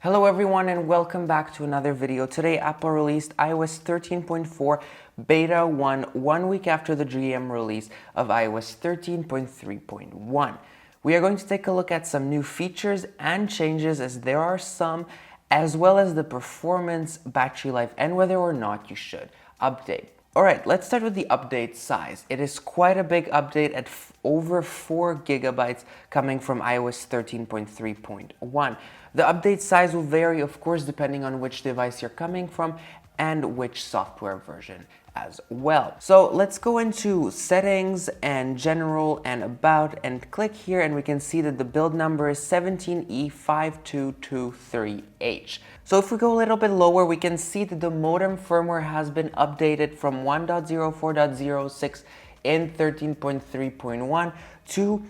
Hello everyone and welcome back to another video. Today Apple released iOS 13.4 Beta 1 week after the GM release of iOS 13.3.1. We are going to take a look at some new features and changes, as there are some, as well as the performance, battery life, and whether or not you should update. Alright, let's start with the update size. It is quite a big update at over 4 gigabytes coming from iOS 13.3.1. The update size will vary, of course, depending on which device you're coming from and which software version as well. So let's go into settings and general and about and click here, and we can see that the build number is 17E5223H. So if we go a little bit lower, we can see that the modem firmware has been updated from 1.04.06 in 13.3.1 to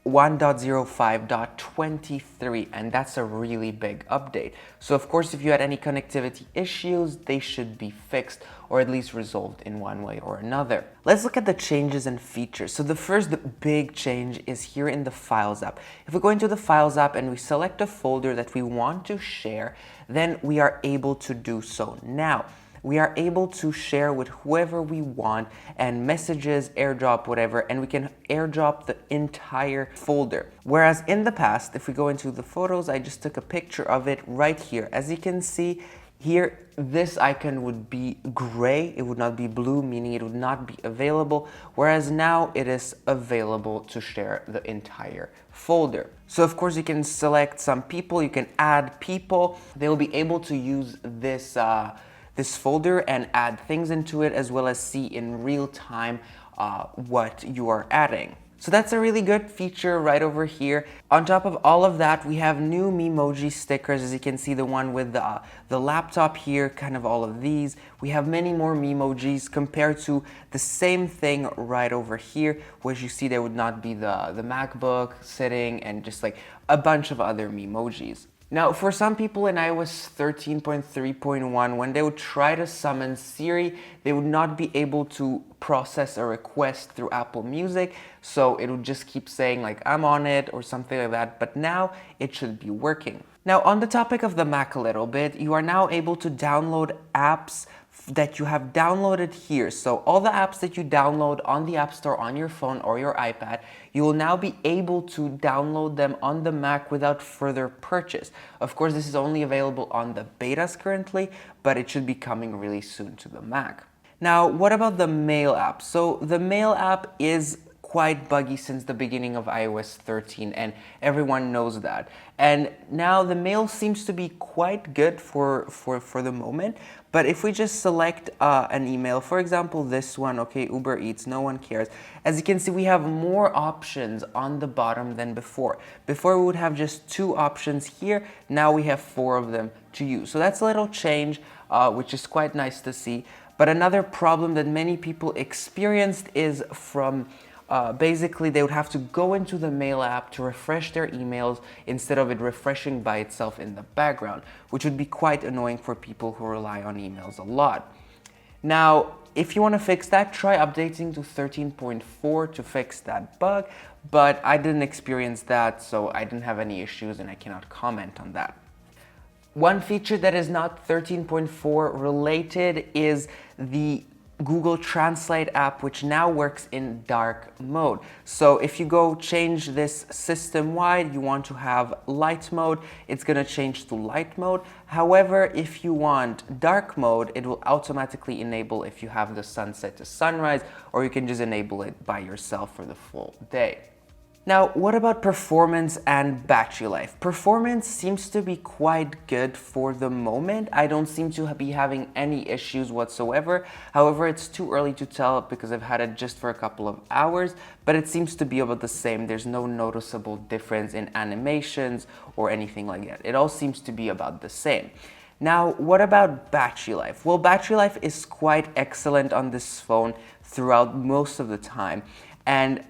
1.05.23, and that's a really big update. So of course, if you had any connectivity issues, they should be fixed or at least resolved in one way or another. Let's look at the changes and features. So the first big change is here in the Files app. If we go into the Files app and we select a folder that we want to share, then we are able to do so now. We are able to share with whoever we want, and messages, airdrop, whatever, and we can airdrop the entire folder. Whereas in the past, if we go into the photos, I just took a picture of it right here. As you can see here, this icon would be gray. It would not be blue, meaning it would not be available. Whereas now it is available to share the entire folder. So of course you can select some people, you can add people. They'll be able to use this folder and add things into it, as well as see in real time what you are adding. So that's a really good feature right over here. On top of all of that, we have new Memoji stickers. As you can see, the one with the laptop here, kind of all of these. We have many more Memojis compared to the same thing right over here, which you see there would not be the MacBook sitting and just like a bunch of other Memojis. Now, for some people in iOS 13.3.1, when they would try to summon Siri, they would not be able to process a request through Apple Music, so it would just keep saying like, I'm on it or something like that, but now it should be working. Now, on the topic of the Mac a little bit, you are now able to download apps that you have downloaded here. So all the apps that you download on the App Store on your phone or your iPad, you will now be able to download them on the Mac without further purchase. Of course, this is only available on the betas currently, but it should be coming really soon to the Mac. Now, what about the Mail app? So the Mail app is quite buggy since the beginning of iOS 13, and everyone knows that. And now the Mail seems to be quite good for the moment. But if we just select an email, for example, this one, okay, Uber Eats, no one cares. As you can see, we have more options on the bottom than before. Before we would have just 2 options here. Now we have 4 of them to use. So that's a little change, which is quite nice to see. But another problem that many people experienced is from basically they would have to go into the Mail app to refresh their emails instead of it refreshing by itself in the background, which would be quite annoying for people who rely on emails a lot. Now, if you want to fix that, try updating to 13.4 to fix that bug, but I didn't experience that, so I didn't have any issues and I cannot comment on that. One feature that is not 13.4 related is the Google Translate app, which now works in dark mode. So if you go change this system-wide, you want to have light mode, it's going to change to light mode. However, if you want dark mode, it will automatically enable if you have the sunset to sunrise, or you can just enable it by yourself for the full day. Now, what about performance and battery life? Performance seems to be quite good for the moment. I don't seem to be having any issues whatsoever. However, it's too early to tell because I've had it just for a couple of hours, but it seems to be about the same. There's no noticeable difference in animations or anything like that. It all seems to be about the same. Now, what about battery life? Well, battery life is quite excellent on this phone throughout most of the time. And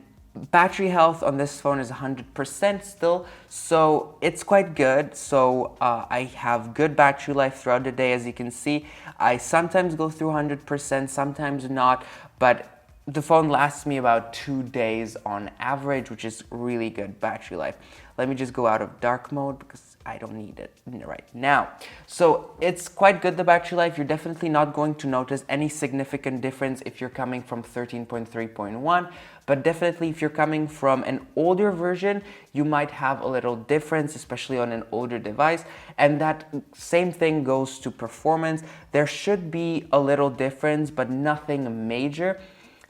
battery health on this phone is 100% still, so it's quite good. So I have good battery life throughout the day. As you can see, I sometimes go through 100%, sometimes not, but the phone lasts me about 2 days on average, which is really good battery life. Let me just go out of dark mode because I don't need it right now. So it's quite good, the battery life. You're definitely not going to notice any significant difference if you're coming from 13.3.1, but definitely if you're coming from an older version, you might have a little difference, especially on an older device. And that same thing goes to performance. There should be a little difference, but nothing major.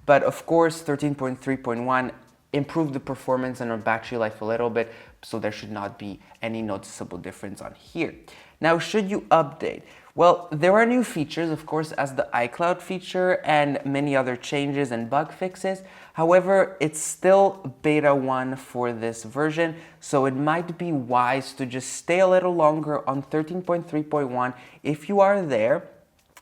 But of course, 13.3.1 improved the performance and our battery life a little bit, so there should not be any noticeable difference on here. Now, should you update? Well, there are new features, of course, as the iCloud feature and many other changes and bug fixes. However, it's still beta 1 for this version, so it might be wise to just stay a little longer on 13.3.1 if you are there,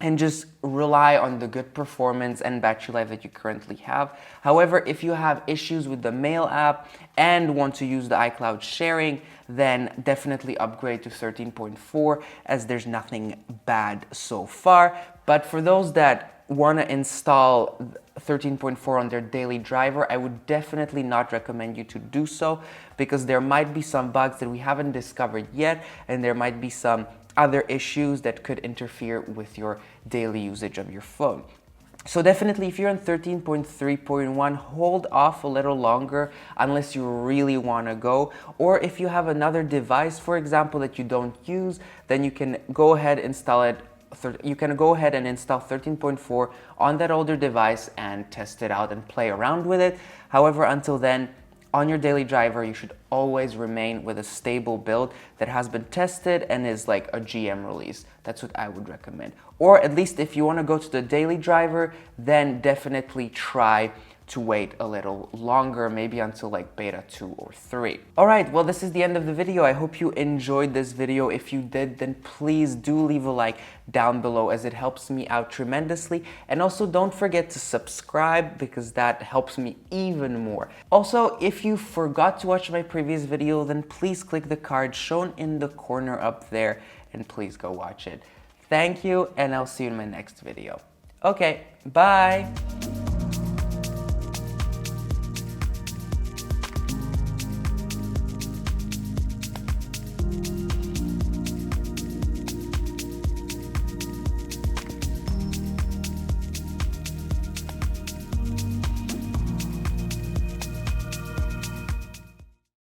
and just rely on the good performance and battery life that you currently have. However, if you have issues with the Mail app and want to use the iCloud sharing, then definitely upgrade to 13.4 as there's nothing bad so far. But for those that want to install 13.4 on their daily driver, I would definitely not recommend you to do so, because there might be some bugs that we haven't discovered yet, and there might be some other issues that could interfere with your daily usage of your phone. So definitely, if you're on 13.3.1, hold off a little longer unless you really want to go. Or if you have another device, for example, that you don't use, then you can go ahead and install it. You can go ahead and install 13.4 on that older device and test it out and play around with it. However, until then, on your daily driver, you should always remain with a stable build that has been tested and is like a GM release. That's what I would recommend. Or at least if you want to go to the daily driver, then definitely try to wait a little longer, maybe until like beta 2 or 3. All right, well, this is the end of the video. I hope you enjoyed this video. If you did, then please do leave a like down below, as it helps me out tremendously. And also don't forget to subscribe, because that helps me even more. Also, if you forgot to watch my previous video, then please click the card shown in the corner up there and please go watch it. Thank you, and I'll see you in my next video. Okay, bye.